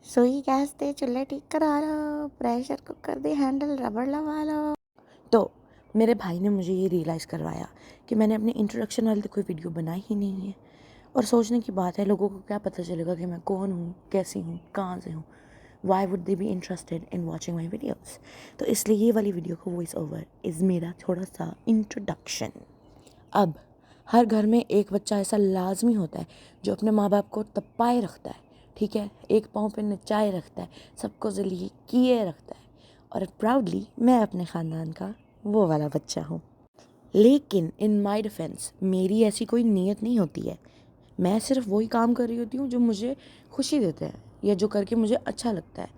सुई गैस दे चूल्हे ठीक करा लो, प्रेशर कुकर दे हैंडल रबड़ लगा लो। तो मेरे भाई ने मुझे ये रियलाइज़ करवाया कि मैंने अपनी इंट्रोडक्शन वाली कोई वीडियो बनाई ही नहीं है। और सोचने की बात है, लोगों को क्या पता चलेगा कि मैं कौन हूँ, कैसी हूँ, कहाँ से हूँ। Why would they be interested in watching my videos. तो इसलिए ये वाली वीडियो का वॉइस ओवर इज़ मेरा थोड़ा सा इंट्रोडक्शन। अब हर घर में एक बच्चा ऐसा लाजमी होता है जो अपने माँ बाप को तपाए रखता है, ठीक है, एक पाँव पे नचाए रखता है, सबको जलील किए रखता है। और प्राउडली मैं अपने ख़ानदान का वो वाला बच्चा हूँ। लेकिन इन माई डिफेंस मेरी ऐसी कोई नीयत नहीं होती है। मैं सिर्फ वही काम कर रही होती हूँ जो मुझे खुशी देते हैं या जो करके मुझे अच्छा लगता है।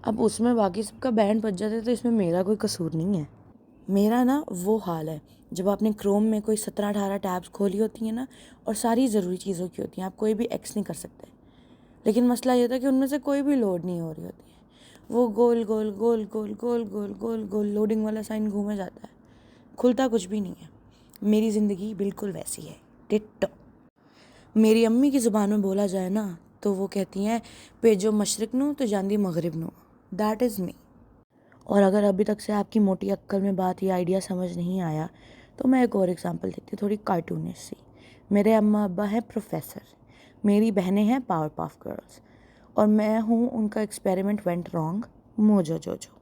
अब उसमें बाकी सबका बैंड बज जाता है तो इसमें मेरा कोई कसूर नहीं है। मेरा ना वो हाल है जब आपने क्रोम में कोई 17-18 टैब्स खोली होती हैं ना, और सारी ज़रूरी चीज़ों की होती हैं, आप कोई भी एक्स नहीं कर सकते। लेकिन मसला ये था कि उनमें से कोई भी लोड नहीं हो रही होती है। वो गोल गोल गोल गोल गोल गोल गोल गोल लोडिंग वाला साइन घूमे जाता है, खुलता कुछ भी नहीं है। मेरी ज़िंदगी बिल्कुल वैसी है, टिट्टो। मेरी अम्मी की ज़ुबान में बोला जाए ना तो वो कहती हैं, पेजो मशरक नू तो जांदी मगरिब नू। That is me. और अगर अभी तक से आपकी मोटी अक्कल में बात या आइडिया समझ नहीं आया तो मैं एक और एग्जांपल देती हूँ, थोड़ी कार्टूनिश सी। मेरे अम्मा अब्बा हैं प्रोफेसर, मेरी बहनें हैं पावर पफ गर्ल्स, और मैं हूँ उनका एक्सपेरिमेंट वेंट रॉन्ग मोजो जोजो।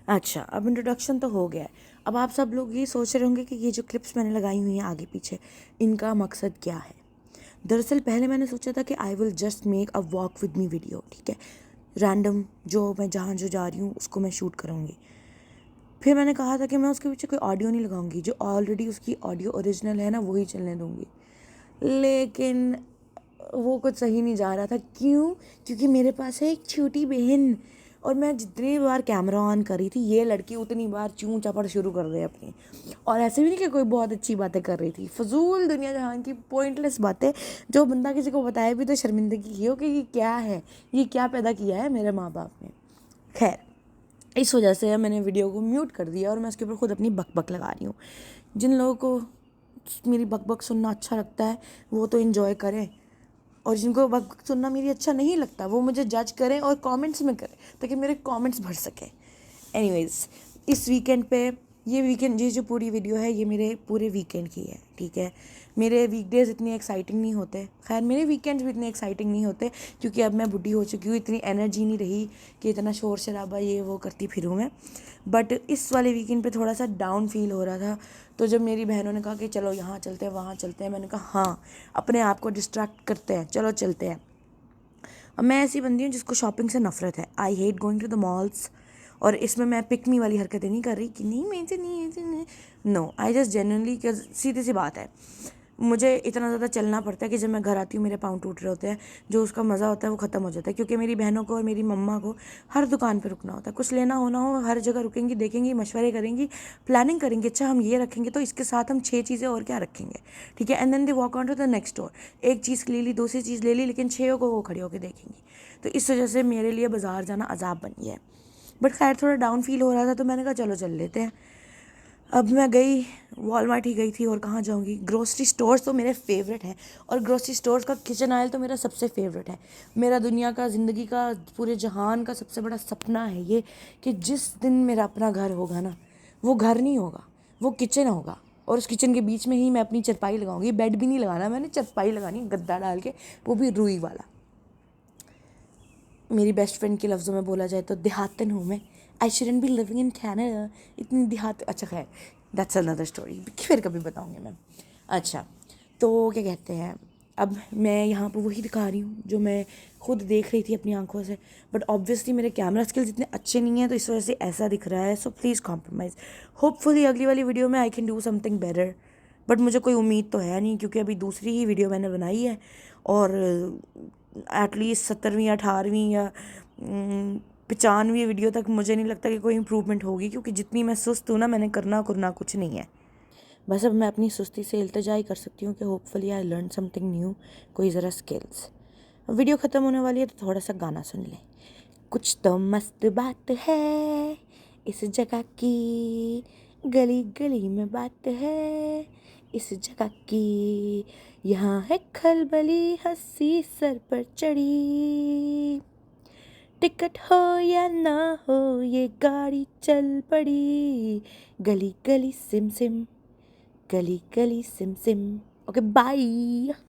अच्छा, अब इंट्रोडक्शन तो हो गया है। अब आप सब लोग ये सोच रहे होंगे कि ये जो क्लिप्स मैंने लगाई हुई हैं आगे पीछे, इनका मकसद क्या है। दरअसल पहले मैंने सोचा था कि I will just make a walk with me video, ठीक है, रैंडम जो मैं जहाँ जो जा रही हूँ उसको मैं शूट करूँगी। फिर मैंने कहा था कि मैं उसके पीछे कोई ऑडियो नहीं लगाऊंगी, जो ऑलरेडी उसकी ऑडियो ओरिजिनल है ना वही चलने दूंगी। लेकिन वो कुछ सही नहीं जा रहा था। क्यों? क्योंकि मेरे पास है एक छोटी बहन, और मैं जितनी बार कैमरा ऑन करी थी ये लड़की उतनी बार चूं चापड़ शुरू कर दे अपनी। और ऐसे भी नहीं कि कोई बहुत अच्छी बातें कर रही थी, फजूल दुनिया जहान की पॉइंटलेस बातें, जो बंदा किसी को बताए भी तो शर्मिंदगी की हो कि ये क्या है, ये क्या पैदा किया है मेरे माँ बाप ने। खैर, इस वजह से मैंने वीडियो को म्यूट कर दिया और मैं उसके ऊपर खुद अपनी बकबक लगा रही हूँ। जिन लोगों को मेरी बकबक सुनना अच्छा लगता है वो तो इन्जॉय करें, और जिनको बकबक सुनना मेरी अच्छा नहीं लगता वो मुझे जज करें और कमेंट्स में करें ताकि मेरे कमेंट्स भर सकें। एनीवेज, इस वीकेंड पे, ये वीकेंड, ये जो पूरी वीडियो है ये मेरे पूरे वीकेंड की है, ठीक है। मेरे वीकडेज इतने एक्साइटिंग नहीं होते, खैर मेरे वीकेंड्स भी इतने एक्साइटिंग नहीं होते क्योंकि अब मैं बुढ़ी हो चुकी हूँ, इतनी एनर्जी नहीं रही कि इतना शोर शराबा ये वो करती फिरूँ मैं। बट इस वाले वीकेंड पे थोड़ा सा डाउन फील हो रहा था, तो जब मेरी बहनों ने कहा कि चलो यहाँ चलते हैं वहाँ चलते हैं, मैंने कहा हाँ, अपने आप को डिस्ट्रैक्ट करते हैं, चलो चलते हैं। अब मैं ऐसी बंदी हूँ जिसको शॉपिंग से नफरत है, I hate going to the malls. और इसमें मैं पिक मी वाली हरकतें नहीं कर रही कि नहीं मेरे से नहीं, ऐसे नहीं, नो, आई जस्ट जेन्युइनली, सीधी सी बात है, मुझे इतना ज़्यादा चलना पड़ता है कि जब मैं घर आती हूँ मेरे पाँव टूट रहे होते हैं, जो उसका मज़ा होता है वो ख़त्म हो जाता है, क्योंकि मेरी बहनों को और मेरी मम्मा को हर दुकान पे रुकना होता है, कुछ लेना होना हो हर जगह रुकेंगी, देखेंगी, मशवरे करेंगी, प्लानिंग करेंगी, अच्छा हम ये रखेंगे तो इसके साथ हम 6 चीज़ें और क्या रखेंगे, ठीक है, and then they walk on to the next door. एक चीज़ ले ली, दूसरी चीज़ ले ली, लेकिन 6 को वो खड़े होकर देखेंगी। तो इस वजह से मेरे लिए बाज़ार जाना अजाब बन गया है। बट खैर थोड़ा डाउन फील हो रहा था तो मैंने कहा चलो चल लेते हैं। अब मैं गई, वॉलमार्ट ही गई थी, और कहाँ जाऊँगी। ग्रोसरी स्टोर्स तो मेरे फेवरेट हैं, और ग्रोसरी स्टोर्स का किचन आयल तो मेरा सबसे फेवरेट है। मेरा दुनिया का, ज़िंदगी का, पूरे जहान का सबसे बड़ा सपना है ये कि जिस दिन मेरा अपना घर होगा ना, वो घर नहीं होगा, वो किचन होगा, और उस किचन के बीच में ही मैं अपनी चरपाई लगाऊंगी। बेड भी नहीं लगाना मैंने, चरपाई लगानी, गद्दा डाल के, वो भी रुई वाला। मेरी बेस्ट फ्रेंड के लफ्ज़ों में बोला जाए तो देहातन हूँ मैं। I shouldn't be living in Canada, इतनी देहात, अच्छा खैर, दैट्स अनदर स्टोरी, फिर कभी बताऊँगी मैं। अच्छा, तो क्या कहते हैं, अब मैं यहाँ पर वही दिखा रही हूँ जो मैं खुद देख रही थी अपनी आंखों से, बट ऑब्वियसली मेरे कैमरा स्किल्स इतने अच्छे नहीं हैं तो इस वजह से ऐसा दिख रहा है, सो प्लीज़ कॉम्प्रोमाइज़। होपफुली अगली वाली वीडियो में I can do something better, but मुझे कोई उम्मीद तो है नहीं क्योंकि अभी दूसरी ही वीडियो मैंने बनाई है, और एटलीस्ट 17वीं 18वीं या 95वीं वीडियो तक मुझे नहीं लगता कि कोई इम्प्रूवमेंट होगी, क्योंकि जितनी मैं सुस्त हूँ ना, मैंने करना कुछ नहीं है। बस अब मैं अपनी सुस्ती से इल्तिजा ही कर सकती हूँ कि hopefully I learn something new, कोई ज़रा स्किल्स। वीडियो ख़त्म होने वाली है तो थोड़ा सा गाना सुन लें। कुछ तो मस्त बात है इस जगह की, गली गली में बात है इस जगह की, यहाँ है खलबली हंसी सर पर चढ़ी, टिकट हो या ना हो ये गाड़ी चल पड़ी, गली गली सिम सिम, गली गली सिम सिम। Okay bye.